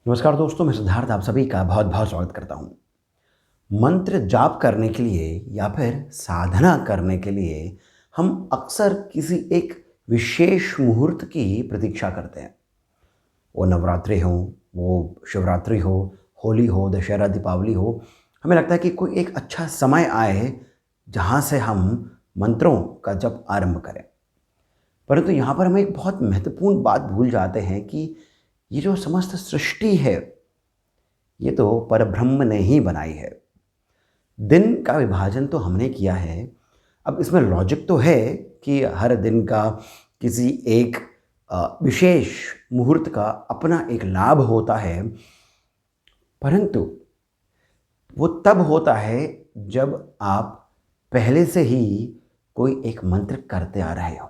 नमस्कार दोस्तों, मैं सिद्धार्थ आप सभी का बहुत बहुत स्वागत करता हूँ। मंत्र जाप करने के लिए या फिर साधना करने के लिए हम अक्सर किसी एक विशेष मुहूर्त की प्रतीक्षा करते हैं। वो नवरात्रि हो, वो शिवरात्रि हो, होली हो, दशहरा, दीपावली हो। हमें लगता है कि कोई एक अच्छा समय आए जहाँ से हम मंत्रों का जप आरंभ करें। परंतु यहाँ पर हम एक बहुत महत्वपूर्ण बात भूल जाते हैं कि ये जो समस्त सृष्टि है, ये तो परब्रह्म ने ही बनाई है। दिन का विभाजन तो हमने किया है। अब इसमें लॉजिक तो है कि हर दिन का किसी एक विशेष मुहूर्त का अपना एक लाभ होता है, परंतु वो तब होता है जब आप पहले से ही कोई एक मंत्र करते आ रहे हो।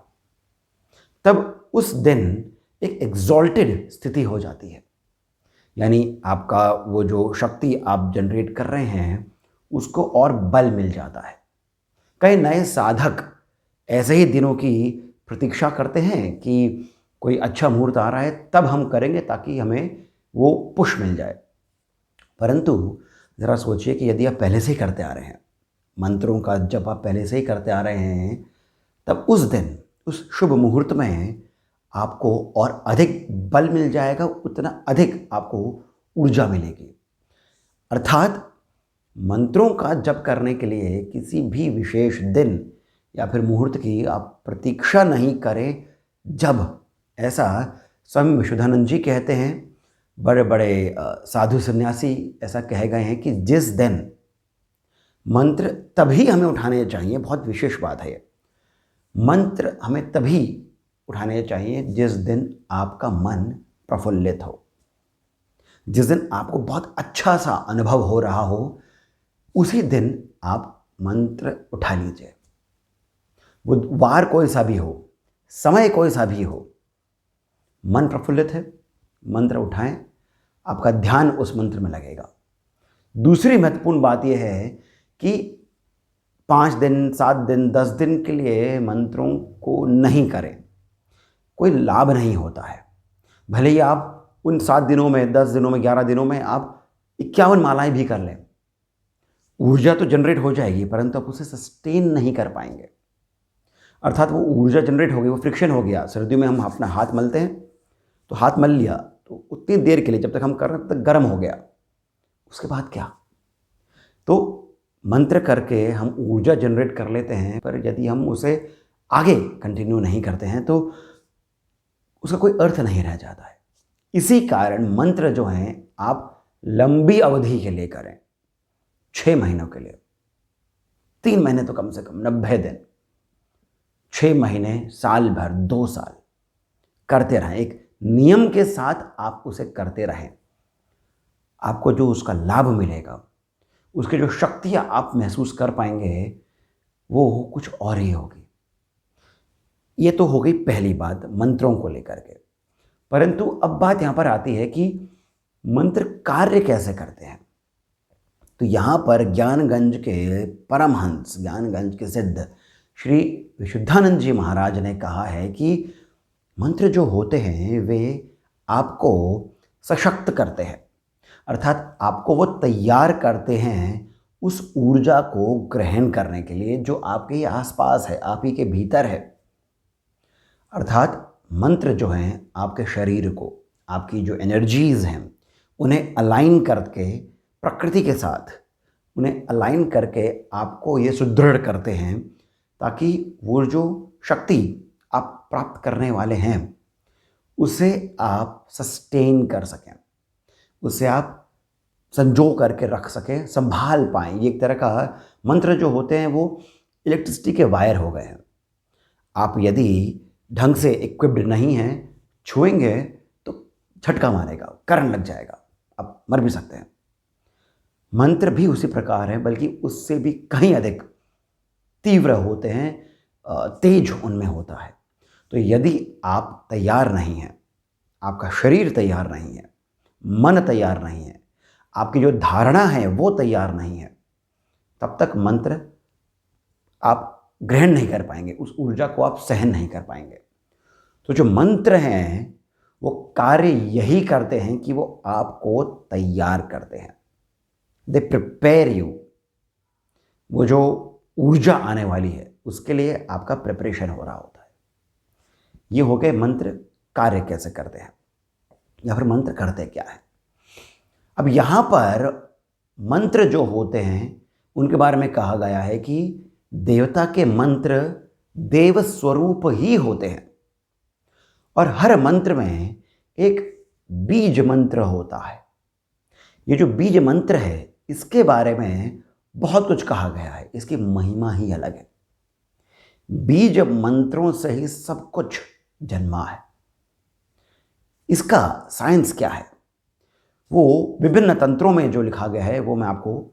तब उस दिन एक एग्जॉल्टेड स्थिति हो जाती है, यानी आपका वो जो शक्ति आप जनरेट कर रहे हैं उसको और बल मिल जाता है। कई नए साधक ऐसे ही दिनों की प्रतीक्षा करते हैं कि कोई अच्छा मुहूर्त आ रहा है तब हम करेंगे ताकि हमें वो पुश मिल जाए। परंतु ज़रा सोचिए कि यदि आप पहले से ही करते आ रहे हैं, मंत्रों का जब आप पहले से ही करते आ रहे हैं, तब उस दिन उस शुभ मुहूर्त में आपको और अधिक बल मिल जाएगा, उतना अधिक आपको ऊर्जा मिलेगी। अर्थात मंत्रों का जप करने के लिए किसी भी विशेष दिन या फिर मुहूर्त की आप प्रतीक्षा नहीं करें। जब ऐसा स्वामी विशुद्धानंद जी कहते हैं, बड़े बड़े साधु सन्यासी ऐसा कह गए हैं कि जिस दिन मंत्र तभी हमें उठाने चाहिए, बहुत विशेष बात है ये। मंत्र हमें तभी उठाने चाहिए जिस दिन आपका मन प्रफुल्लित हो, जिस दिन आपको बहुत अच्छा सा अनुभव हो रहा हो, उसी दिन आप मंत्र उठा लीजिए। वो वार कोई सा भी हो, समय कोई सा भी हो, मन प्रफुल्लित है, मंत्र उठाएं, आपका ध्यान उस मंत्र में लगेगा। दूसरी महत्वपूर्ण बात यह है कि 5 दिन, 7 दिन, 10 दिन के लिए मंत्रों को नहीं करें, कोई लाभ नहीं होता है। भले ही आप उन 7 दिनों में, 10 दिनों में, 11 दिनों में आप 51 मालाएं भी कर लें, ऊर्जा तो जनरेट हो जाएगी, परंतु आप उसे सस्टेन नहीं कर पाएंगे। अर्थात वो ऊर्जा जनरेट हो गई, वो फ्रिक्शन हो गया। सर्दियों में हम अपना हाथ मलते हैं, तो हाथ मल लिया तो उतनी देर के लिए जब तक हम कर रहे हैं तब तक गर्म हो गया, उसके बाद क्या? तो मंत्र करके हम ऊर्जा जनरेट कर लेते हैं, पर यदि हम उसे आगे कंटिन्यू नहीं करते हैं तो उसका कोई अर्थ नहीं रह जाता है। इसी कारण मंत्र जो हैं आप लंबी अवधि के लिए करें, 6 महीनों के लिए, 3 महीने तो कम से कम, 90 दिन, 6 महीने, साल भर, 2 साल करते रहें। एक नियम के साथ आप उसे करते रहें। आपको जो उसका लाभ मिलेगा, उसकी जो शक्तियाँ आप महसूस कर पाएंगे, वो कुछ और ही होगी। ये तो हो गई पहली बात मंत्रों को लेकर के। परंतु अब बात यहाँ पर आती है कि मंत्र कार्य कैसे करते हैं। तो यहाँ पर ज्ञानगंज के परमहंस, ज्ञानगंज के सिद्ध श्री विशुद्धानंद जी महाराज ने कहा है कि मंत्र जो होते हैं वे आपको सशक्त करते हैं, अर्थात आपको वो तैयार करते हैं उस ऊर्जा को ग्रहण करने के लिए जो आपके ही आसपास है, आप ही के भीतर है। अर्थात मंत्र जो हैं आपके शरीर को, आपकी जो एनर्जीज़ हैं उन्हें अलाइन करके प्रकृति के साथ, उन्हें अलाइन करके आपको ये सुदृढ़ करते हैं ताकि वो जो शक्ति आप प्राप्त करने वाले हैं उसे आप सस्टेन कर सकें, उसे आप संजो करके रख सकें, संभाल पाएँ। ये एक तरह का मंत्र जो होते हैं वो इलेक्ट्रिसिटी के वायर हो गए हैं। आप यदि ढंग से इक्विप्ड नहीं हैं, छुएंगे तो झटका मारेगा, करंट लग जाएगा, आप मर भी सकते हैं। मंत्र भी उसी प्रकार है, बल्कि उससे भी कहीं अधिक तीव्र होते हैं, तेज उनमें होता है। तो यदि आप तैयार नहीं हैं, आपका शरीर तैयार नहीं है, मन तैयार नहीं है, आपकी जो धारणा है वो तैयार नहीं है, तब तक मंत्र आप ग्रहण नहीं कर पाएंगे, उस ऊर्जा को आप सहन नहीं कर पाएंगे। तो जो मंत्र हैं वो कार्य यही करते हैं कि वो आपको तैयार करते हैं। They prepare you. वो जो ऊर्जा आने वाली है उसके लिए आपका प्रिपरेशन हो रहा होता है। ये हो गए मंत्र कार्य कैसे करते हैं या फिर मंत्र करते क्या है। अब यहाँ पर मंत्र जो होते हैं उनके बारे में कहा गया है कि देवता के मंत्र देव स्वरूप ही होते हैं और हर मंत्र में एक बीज मंत्र होता है। ये जो बीज मंत्र है इसके बारे में बहुत कुछ कहा गया है, इसकी महिमा ही अलग है। बीज मंत्रों से ही सब कुछ जन्मा है। इसका साइंस क्या है वो विभिन्न तंत्रों में जो लिखा गया है वो मैं आपको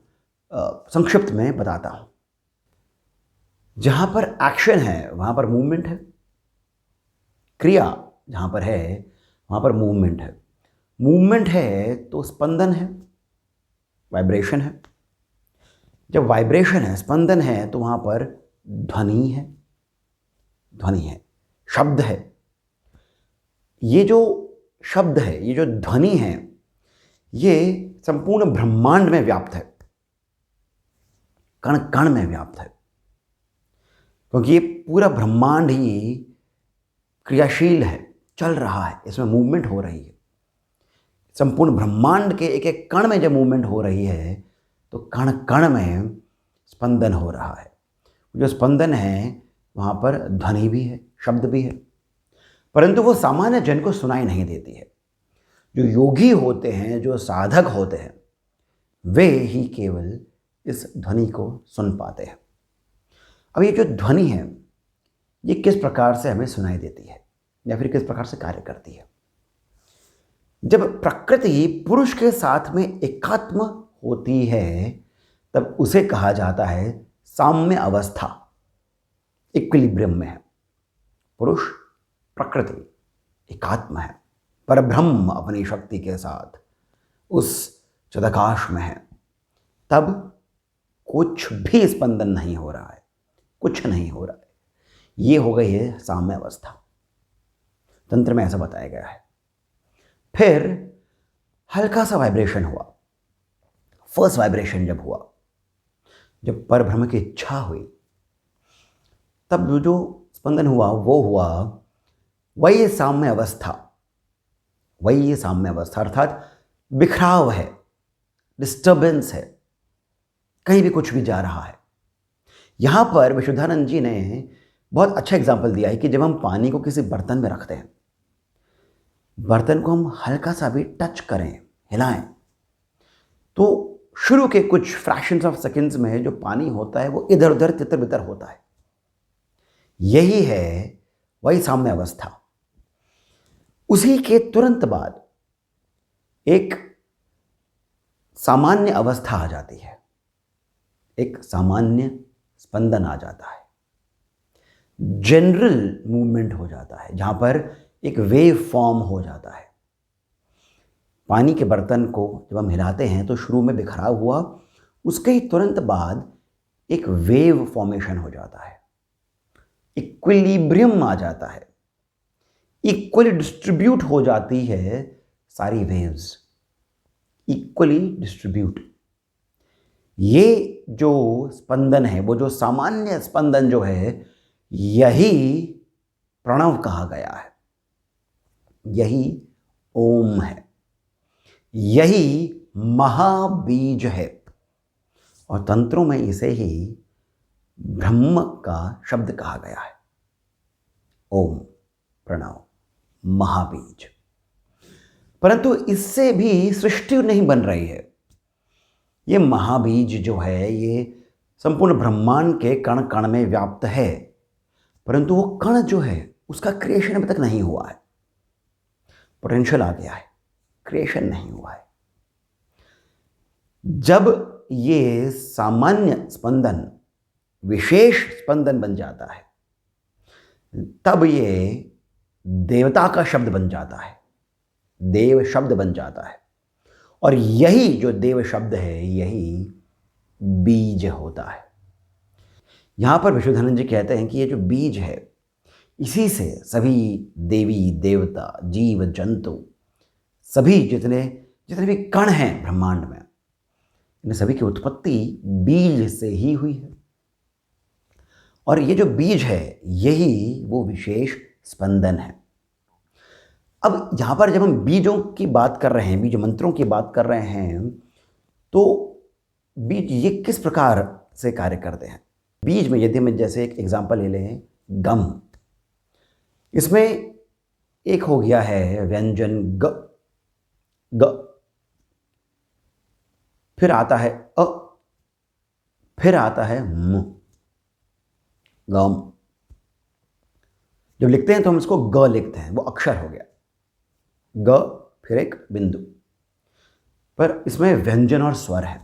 संक्षिप्त में बताता हूं। जहां पर एक्शन है वहां पर मूवमेंट है, क्रिया जहां पर है वहां पर मूवमेंट है। मूवमेंट है तो स्पंदन है, वाइब्रेशन है। जब वाइब्रेशन है, स्पंदन है, तो वहां पर ध्वनि है, ध्वनि है, शब्द है। ये जो शब्द है, ये जो ध्वनि है, ये संपूर्ण ब्रह्मांड में व्याप्त है, कण कण में व्याप्त है, क्योंकि ये पूरा ब्रह्मांड ही क्रियाशील है, चल रहा है, इसमें मूवमेंट हो रही है। संपूर्ण ब्रह्मांड के एक एक कण में जब मूवमेंट हो रही है तो कण कण में स्पंदन हो रहा है। जो स्पंदन है वहाँ पर ध्वनि भी है, शब्द भी है, परंतु वो सामान्य जन को सुनाई नहीं देती है। जो योगी होते हैं, जो साधक होते हैं, वे ही केवल इस ध्वनि को सुन पाते हैं। अब ये जो ध्वनि है ये किस प्रकार से हमें सुनाई देती है या फिर किस प्रकार से कार्य करती है। जब प्रकृति पुरुष के साथ में एकात्म होती है तब उसे कहा जाता है साम्य अवस्था, इक्विलिब्रियम में है। पुरुष प्रकृति एकात्म है, परब्रह्म अपनी शक्ति के साथ उस चिदाकाश में है, तब कुछ भी स्पंदन नहीं हो रहा है, कुछ नहीं हो रहा है। ये हो गई है साम्य अवस्था। तंत्र में ऐसा बताया गया है। फिर हल्का सा वाइब्रेशन हुआ। फर्स्ट वाइब्रेशन जब हुआ, जब परब्रह्म की इच्छा हुई, तब जो स्पंदन हुआ वो हुआ वही साम्य अवस्था। वही साम्य अवस्था अर्थात बिखराव है, डिस्टर्बेंस है, कहीं भी कुछ भी जा रहा है। यहां पर विशुद्धानंद जी ने बहुत अच्छा एग्जाम्पल दिया है कि जब हम पानी को किसी बर्तन में रखते हैं, बर्तन को हम हल्का सा भी टच करें, हिलाएं, तो शुरू के कुछ फ्रैक्शंस ऑफ सेकंड्स में जो पानी होता है वो इधर उधर तितर बितर होता है। यही है वही साम्य अवस्था। उसी के तुरंत बाद एक सामान्य अवस्था आ जाती है, एक सामान्य स्पंदन आ जाता है, जनरल मूवमेंट हो जाता है, जहां पर एक वेव फॉर्म हो जाता है। पानी के बर्तन को जब हम हिलाते हैं तो शुरू में बिखराव हुआ, उसके ही तुरंत बाद एक वेव फॉर्मेशन हो जाता है, इक्विलिब्रियम आ जाता है, इक्वली डिस्ट्रीब्यूट हो जाती है सारी वेव्स, इक्वली डिस्ट्रीब्यूट। ये जो स्पंदन है, वो जो सामान्य स्पंदन जो है, यही प्रणव कहा गया है, यही ओम है, यही महाबीज है। और तंत्रों में इसे ही ब्रह्म का शब्द कहा गया है। ओम, प्रणव, महाबीज। परंतु इससे भी सृष्टि नहीं बन रही है। ये महाबीज जो है ये संपूर्ण ब्रह्मांड के कण कण में व्याप्त है, परंतु वो कण जो है उसका क्रिएशन अभी तक नहीं हुआ है। पोटेंशियल आ गया है, क्रिएशन नहीं हुआ है। जब ये सामान्य स्पंदन विशेष स्पंदन बन जाता है, तब ये देवता का शब्द बन जाता है, देव शब्द बन जाता है। और यही जो देव शब्द है, यही बीज होता है। यहां पर विशुद्धानंद जी कहते हैं कि ये जो बीज है, इसी से सभी देवी देवता जीव जंतु सभी जितने जितने भी कण हैं ब्रह्मांड में, इन सभी की उत्पत्ति बीज से ही हुई है। और ये जो बीज है यही वो विशेष स्पंदन है। अब यहाँ पर जब हम बीजों की बात कर रहे हैं, बीज मंत्रों की बात कर रहे हैं, तो बीज ये किस प्रकार से कार्य करते हैं। बीज में यदि हम जैसे एक एग्जांपल ले लें, गम, इसमें एक हो गया है व्यंजन ग, ग, फिर आता है अ, फिर आता है म, गम। जब लिखते हैं तो हम इसको ग लिखते हैं, वो अक्षर हो गया ग, फिर एक बिंदु, पर इसमें व्यंजन और स्वर है।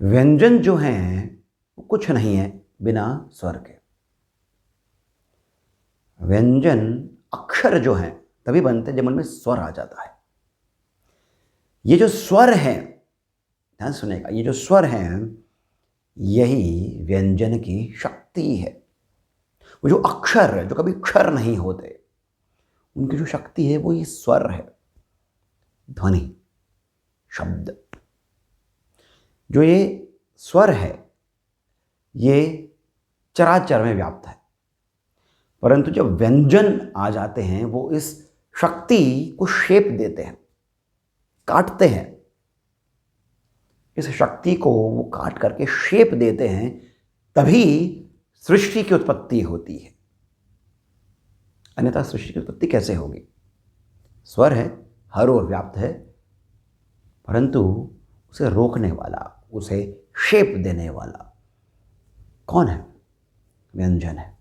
व्यंजन जो हैं वो कुछ नहीं है बिना स्वर के। व्यंजन अक्षर जो हैं तभी बनते हैं जब उनमें स्वर आ जाता है। ये जो स्वर हैं, ध्यान सुनेगा, ये जो स्वर हैं यही व्यंजन की शक्ति है। वो जो अक्षर है, जो कभी क्षर नहीं होते, उनकी जो शक्ति है वो ये स्वर है, ध्वनि, शब्द। जो ये स्वर है ये चराचर में व्याप्त है, परंतु जब व्यंजन आ जाते हैं वो इस शक्ति को शेप देते हैं, काटते हैं। इस शक्ति को वो काट करके शेप देते हैं, तभी सृष्टि की उत्पत्ति होती है। अन्यथा सृष्टि की उत्पत्ति कैसे होगी। स्वर है, हर ओर व्याप्त है, परंतु उसे रोकने वाला, उसे शेप देने वाला कौन है? व्यंजन है।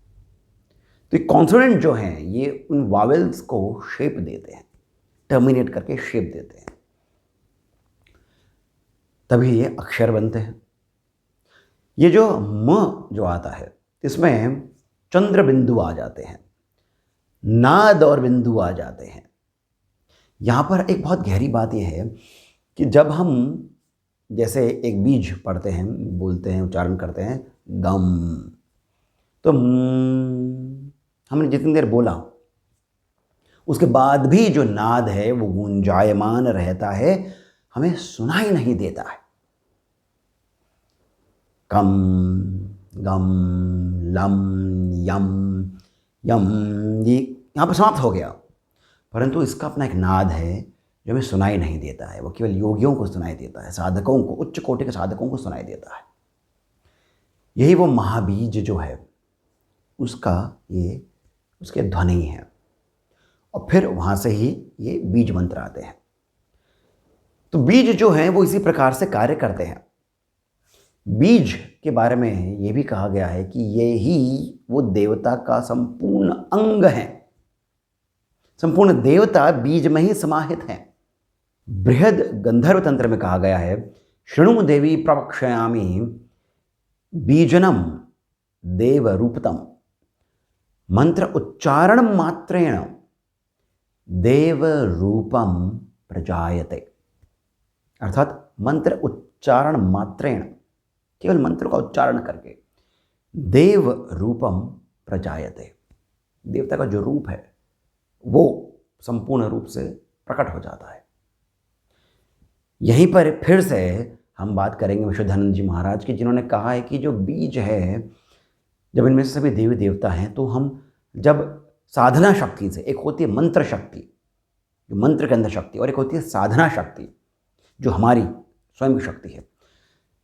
तो ये कॉन्सोनेंट जो हैं ये उन वावेल्स को शेप देते हैं, टर्मिनेट करके शेप देते हैं, तभी ये अक्षर बनते हैं। ये जो म जो आता है इसमें चंद्र बिंदु आ जाते हैं, नाद और बिंदु आ जाते हैं। यहाँ पर एक बहुत गहरी बात यह है कि जब हम जैसे एक बीज पढ़ते हैं, बोलते हैं, उच्चारण करते हैं गम, तो हमने जितनी देर बोला उसके बाद भी जो नाद है वो गुंजायमान रहता है, हमें सुनाई नहीं देता है। कम, गम, लम, यम, यम, ये यहाँ पर समाप्त हो गया, परंतु इसका अपना एक नाद है जो हमें सुनाई नहीं देता है। वो केवल योगियों को सुनाई देता है, साधकों को, उच्च कोटि के साधकों को सुनाई देता है। यही वो महाबीज जो है उसका ये उसके ध्वनि है, और फिर वहाँ से ही ये बीज मंत्र आते हैं। तो बीज जो हैं वो इसी प्रकार से कार्य करते हैं। बीज के बारे में ये भी कहा गया है कि ये ही वो देवता का संपूर्ण अंग है। संपूर्ण देवता बीज में ही समाहित हैं। बृहद गंधर्व तंत्र में कहा गया है, शृणु देवी प्रवक्ष्यामि बीजनम देव रूपतम, मंत्र उच्चारण मात्रेण देव रूपम प्रजायते। अर्थात मंत्र उच्चारण मात्रेण, केवल मंत्र का उच्चारण करके देव रूपम प्रजायते, देवता का जो रूप है वो संपूर्ण रूप से प्रकट हो जाता है। यहीं पर फिर से हम बात करेंगे विशुद्धानंद जी महाराज की, जिन्होंने कहा है कि जो बीज है, जब इनमें से सभी देवी देवता हैं, तो हम जब साधना शक्ति से, एक होती है मंत्र शक्ति जो मंत्र के अंदर शक्ति, और एक होती है साधना शक्ति जो हमारी स्वयं की शक्ति है,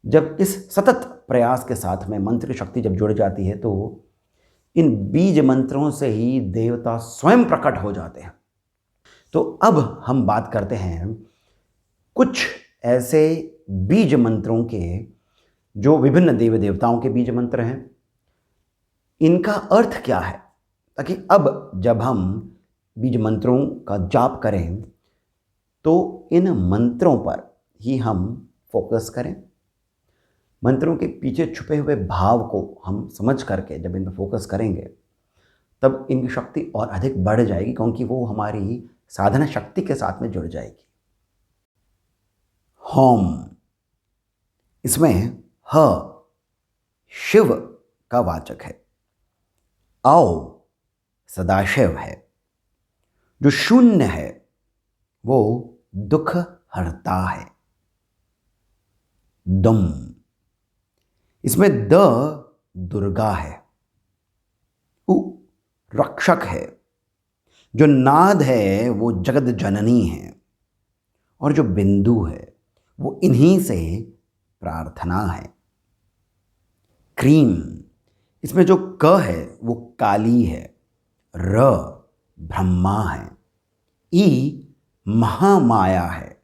जब इस सतत प्रयास के साथ में मंत्र की शक्ति जब जुड़ जाती है तो इन बीज मंत्रों से ही देवता स्वयं प्रकट हो जाते हैं। तो अब हम बात करते हैं कुछ ऐसे बीज मंत्रों के जो विभिन्न देवी देवताओं के बीज मंत्र हैं, इनका अर्थ क्या है, ताकि अब जब हम बीज मंत्रों का जाप करें तो इन मंत्रों पर ही हम फोकस करें। मंत्रों के पीछे छुपे हुए भाव को हम समझ करके जब इन पर फोकस करेंगे तब इनकी शक्ति और अधिक बढ़ जाएगी, क्योंकि वो हमारी साधना शक्ति के साथ में जुड़ जाएगी। होम, इसमें ह शिव का वाचक है, औ सदाशिव है। जो शून्य है वो दुख हरता है। दुम, इसमें द दुर्गा है। उ रक्षक है। जो नाद है वो जगत जननी है। और जो बिंदु है वो इन्हीं से प्रार्थना है। क्रीम, इसमें जो क है वो काली है। र ब्रह्मा है। ई महामाया है।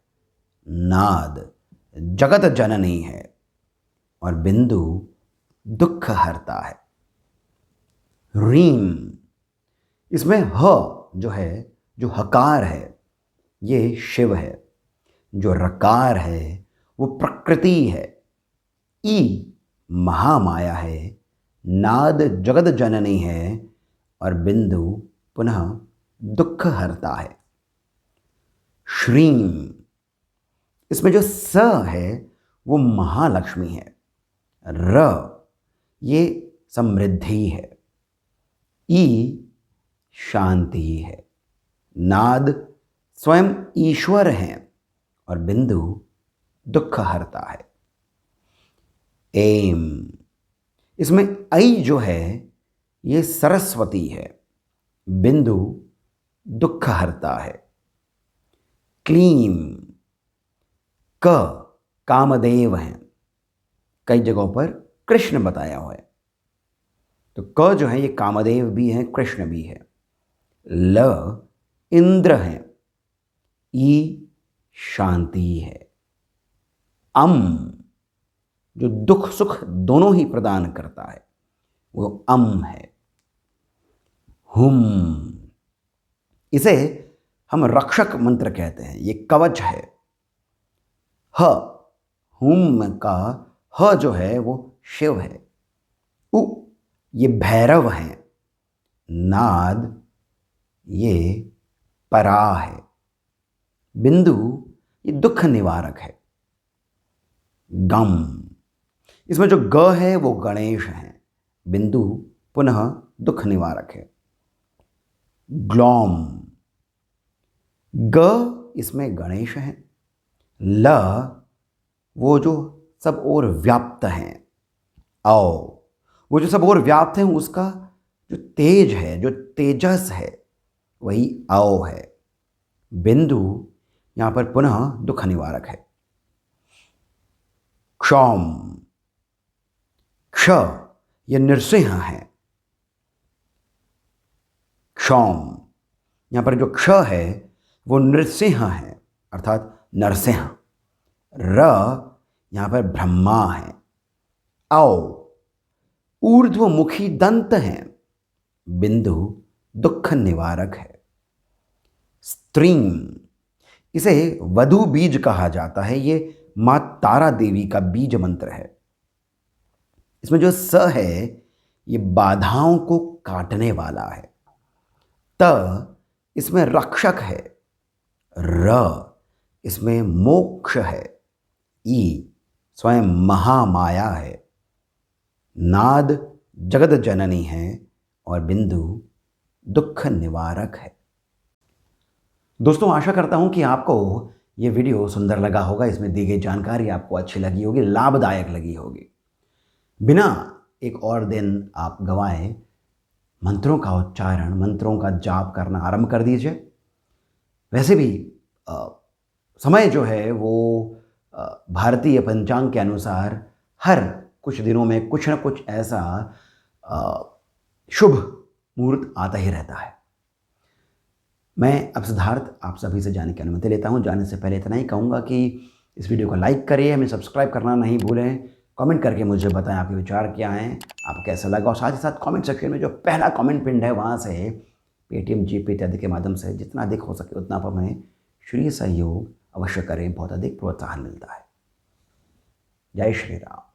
नाद जगत जननी है। और बिंदु दुख हरता है। रीम, इसमें ह जो है, जो हकार है ये शिव है। जो रकार है वो प्रकृति है। ई महामाया है। नाद जगत जननी है। और बिंदु पुनः दुख हरता है। श्रीम, इसमें जो स है वो महालक्ष्मी है। र ये समृद्धि है। ई शांति है। नाद स्वयं ईश्वर हैं और बिंदु दुख हरता है। एम, इसमें ऐ जो है ये सरस्वती है। बिंदु दुख हरता है। क्लीम, क कामदेव हैं। कई जगहों पर कृष्ण बताया हुआ है, तो क जो है ये कामदेव भी हैं, कृष्ण भी है। ल इंद्र हैं। ई शांति है। जो दुख सुख दोनों ही प्रदान करता है वो है। हुम, इसे हम रक्षक मंत्र कहते हैं। ये कवच है। ह, हुम का ह जो है वो शिव है। उ, ये भैरव हैं। नाद ये परा है। बिंदु ये दुख निवारक है। गम, इसमें जो ग है वो गणेश है। बिंदु पुनः दुख निवारक है। ग्लौम, ग इसमें गणेश है। ल वो जो सब ओर व्याप्त हैं। औ वो जो सब ओर व्याप्त हैं उसका जो तेज है, जो तेजस है, वही औ है। बिंदु यहां पर पुनः दुख निवारक है। क्षौम, क्ष ये नृसिंह है। क्षौम, यहां पर जो क्ष है वो नृसिंह है, अर्थात नरसिंह। र यहां पर ब्रह्मा है। औ ऊर्ध्वमुखी दंत हैं। बिंदु दुख निवारक है। स्त्रीम, इसे वधु बीज कहा जाता है। ये मां तारा देवी का बीज मंत्र है। इसमें जो स है ये बाधाओं को काटने वाला है। त इसमें रक्षक है। र इसमें मोक्ष है। ई स्वयं महामाया है। नाद जगत जननी है और बिंदु दुख निवारक है। दोस्तों, आशा करता हूं कि आपको ये वीडियो सुंदर लगा होगा। इसमें दी गई जानकारी आपको अच्छी लगी होगी, लाभदायक लगी होगी। बिना एक और दिन आप गंवाए मंत्रों का उच्चारण, मंत्रों का जाप करना आरंभ कर दीजिए। वैसे भी समय जो है वो भारतीय पंचांग के अनुसार हर कुछ दिनों में कुछ न कुछ ऐसा शुभ मुहूर्त आता ही रहता है। मैं अब सिद्धार्थ आप सभी से जाने की अनुमति लेता हूं। जाने से पहले इतना ही कहूँगा कि इस वीडियो को लाइक करिए, हमें सब्सक्राइब करना नहीं भूलें। कमेंट करके मुझे बताएं आपके विचार क्या हैं, आपको कैसा लगा। और साथ ही साथ कमेंट सेक्शन में जो पहला कमेंट पिंड है वहाँ से पेटीएम, जीपे इत्यादि के माध्यम से जितना अधिक हो सके उतना आप हमें श्री सहयोग अवश्य करें। बहुत अधिक प्रोत्साहन मिलता है। जय श्री राम।